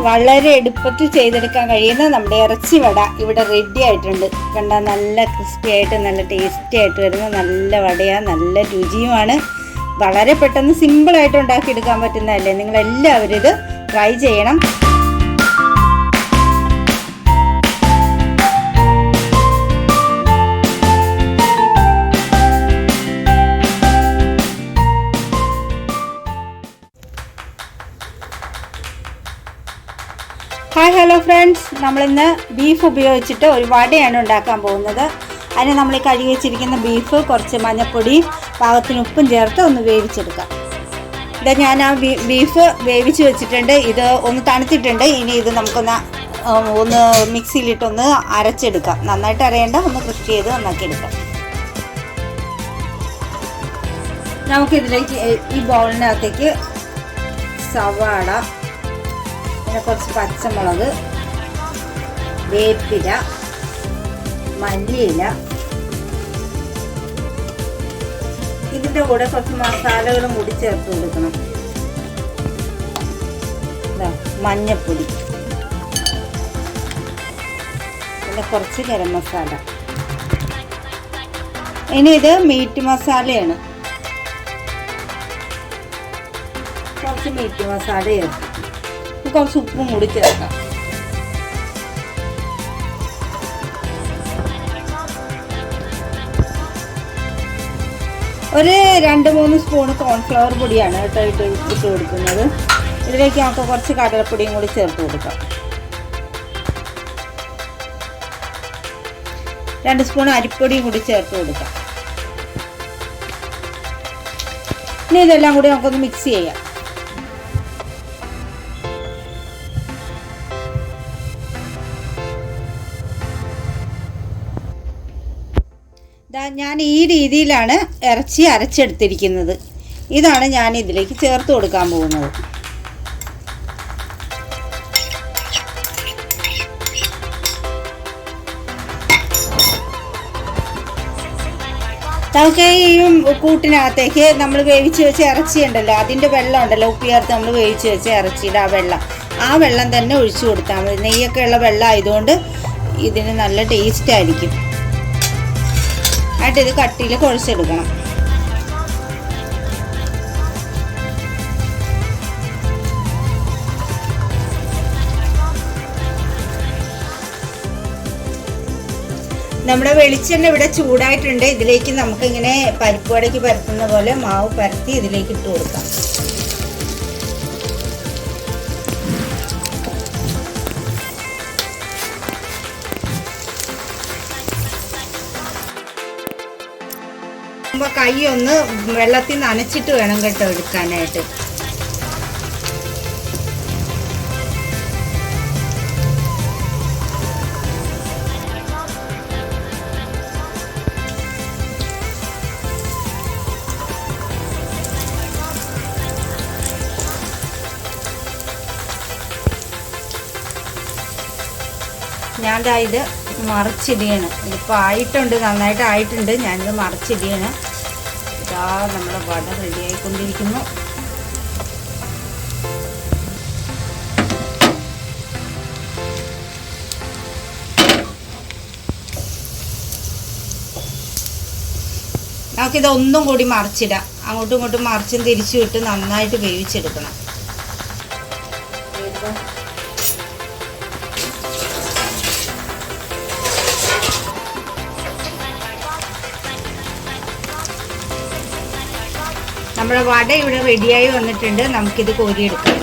വളരെ എളുപ്പത്തിൽ ചെയ്തെടുക്കാൻ കഴിയുന്ന നമ്മുടെ ഇറച്ചി വട ഇവിടെ റെഡി ആയിട്ടുണ്ട്. കണ്ടാൽ നല്ല ക്രിസ്പി ആയിട്ട് നല്ല ടേസ്റ്റി ആയിട്ട് വരുന്ന നല്ല വടയാണ്, നല്ല രുചിയുമാണ്. വളരെ പെട്ടെന്ന് സിമ്പിളായിട്ട് ഉണ്ടാക്കിയെടുക്കാൻ പറ്റുന്നതല്ലേ. നിങ്ങളെല്ലാവരും ഇത് ട്രൈ ചെയ്യണം. ഹായ് ഹലോ ഫ്രണ്ട്സ്, നമ്മളിന്ന് ബീഫ് ഉപയോഗിച്ചിട്ട് ഒരു വടയാണ് ഉണ്ടാക്കാൻ പോകുന്നത്. അതിന് നമ്മൾ ഈ കഴുകി വെച്ചിരിക്കുന്ന ബീഫ് കുറച്ച് മഞ്ഞൾപ്പൊടി പാകത്തിന് ഉപ്പും ചേർത്ത് ഒന്ന് വേവിച്ചെടുക്കാം. ഇത് ഞാൻ ആ ബീഫ് വേവിച്ച് വെച്ചിട്ടുണ്ട്. ഇത് ഒന്ന് തണുത്തിട്ടുണ്ട്. ഇനി ഇത് നമുക്കൊന്ന് മിക്സിയിലിട്ടൊന്ന് അരച്ചെടുക്കാം. നന്നായിട്ട് അരയേണ്ട, ഒന്ന് ക്രഷ് ചെയ്ത് നന്നാക്കിയെടുക്കാം. നമുക്കിതിലേക്ക് ഈ ബൗളിനകത്തേക്ക് സവാള, പിന്നെ കുറച്ച് പച്ചമുളക്, വേപ്പില, മല്ലിയില, ഇതിൻ്റെ കൂടെ കുറച്ച് മസാലകളും കൂടി ചേർത്ത് കൊടുക്കണം. മഞ്ഞൾപ്പൊടി, പിന്നെ കുറച്ച് ഗരം മസാല. ഇനി ഇത് മീറ്റ് മസാലയാണ്. കുറച്ച് മീറ്റ് മസാല ചേർക്കും, കുറച്ച് ഉപ്പും കൂടി ചേർക്കാം. ഒരു 2-3 സ്പൂൺ കോൺഫ്ലവർ പൊടിയാണ് കേട്ടോ ഇട്ട് കൊടുക്കുന്നത്. ഇതിലേക്ക് നമുക്ക് കുറച്ച് കടലപ്പൊടിയും കൂടി ചേർത്ത് കൊടുക്കാം. 2 സ്പൂൺ അരിപ്പൊടിയും കൂടി ചേർത്ത് കൊടുക്കാം. ഇനി ഇതെല്ലാം കൂടി നമുക്കൊന്ന് മിക്സ് ചെയ്യാം. ഞാൻ ഈ രീതിയിലാണ് ഇറച്ചി അരച്ചെടുത്തിരിക്കുന്നത്. ഇതാണ് ഞാൻ ഇതിലേക്ക് ചേർത്ത് കൊടുക്കാൻ പോകുന്നത്. നമുക്ക് ഈ കൂട്ടിനകത്തേക്ക് നമ്മൾ വേവിച്ച് വെച്ച ഇറച്ചി ഉണ്ടല്ലോ, അതിൻ്റെ വെള്ളം ഉണ്ടല്ലോ, ഉപ്പ് ചേർത്ത് നമ്മൾ വേവിച്ച് വെച്ച ഇറച്ചിയുടെ ആ വെള്ളം തന്നെ ഒഴിച്ചു കൊടുത്താൽ മതി. നെയ്യൊക്കെ ഉള്ള വെള്ളം ആയതുകൊണ്ട് ഇതിന് നല്ല ടേസ്റ്റ് ആയിരിക്കും. ഇത് കട്ടിയിൽ കുഴച്ചെടുക്കണം. നമ്മുടെ വെളിച്ചെണ്ണ ഇവിടെ ചൂടായിട്ടുണ്ട്. ഇതിലേക്ക് നമുക്കിങ്ങനെ പരിപ്പ് വടയ്ക്ക് പരത്തുന്ന പോലെ മാവ് പരത്തി ഇതിലേക്ക് ഇട്ട് കൊടുക്കാം. കൈ ഒന്ന് വെള്ളത്തിൽ നനച്ചിട്ട് വേണം കേട്ടോ എടുക്കാനായിട്ട്. ഞാൻ ഇത് മറിച്ചിടിയാണ്. ഇതിപ്പോൾ ആയിട്ടുണ്ട്, നന്നായിട്ട് ആയിട്ടുണ്ട്. ഞാനിത് മറിച്ചിടിയാണ്. ഇതാ നമ്മുടെ വട റെഡിയായിക്കൊണ്ടിരിക്കുന്നു. നമുക്കിത് ഒന്നും കൂടി മറിച്ചിടാം. അങ്ങോട്ടും ഇങ്ങോട്ടും മറിച്ചും തിരിച്ചു വിട്ട് നന്നായിട്ട് വേവിച്ചെടുക്കണം. നമ്മുടെ വട ഇവിടെ റെഡിയായി വന്നിട്ടുണ്ട്. നമുക്കിത് കോരിയെടുക്കാം.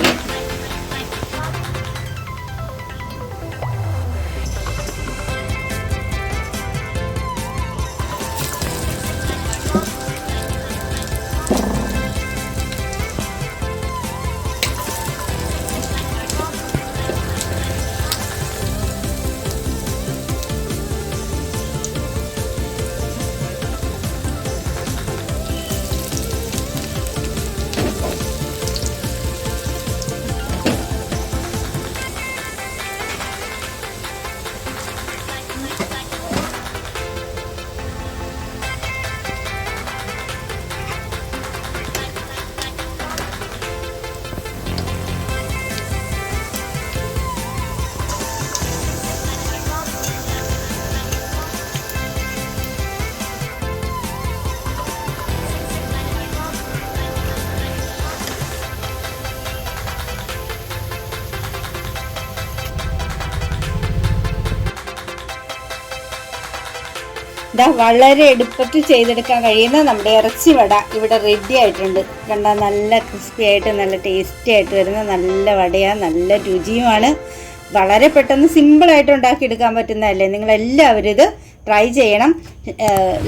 ഇതാ വളരെ എളുപ്പത്തിൽ ചെയ്തെടുക്കാൻ കഴിയുന്ന നമ്മുടെ ഇറച്ചി വട ഇവിടെ റെഡി ആയിട്ടുണ്ട്. കണ്ടാൽ നല്ല ക്രിസ്പി ആയിട്ട് നല്ല ടേസ്റ്റി ആയിട്ട് വരുന്ന നല്ല വടയാണ്, നല്ല രുചിയുമാണ്. വളരെ പെട്ടെന്ന് സിമ്പിളായിട്ട് ഉണ്ടാക്കിയെടുക്കാൻ പറ്റുന്നതല്ലേ. നിങ്ങളെല്ലാവരും ഇത് ട്രൈ ചെയ്യണം.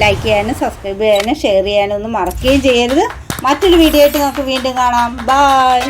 ലൈക്ക് ചെയ്യാനും സബ്സ്ക്രൈബ് ചെയ്യാനും ഷെയർ ചെയ്യാനും ഒന്നും മറക്കുകയും ചെയ്യരുത്. മറ്റൊരു വീഡിയോ ആയിട്ട് നമുക്ക് വീണ്ടും കാണാം. ബൈ.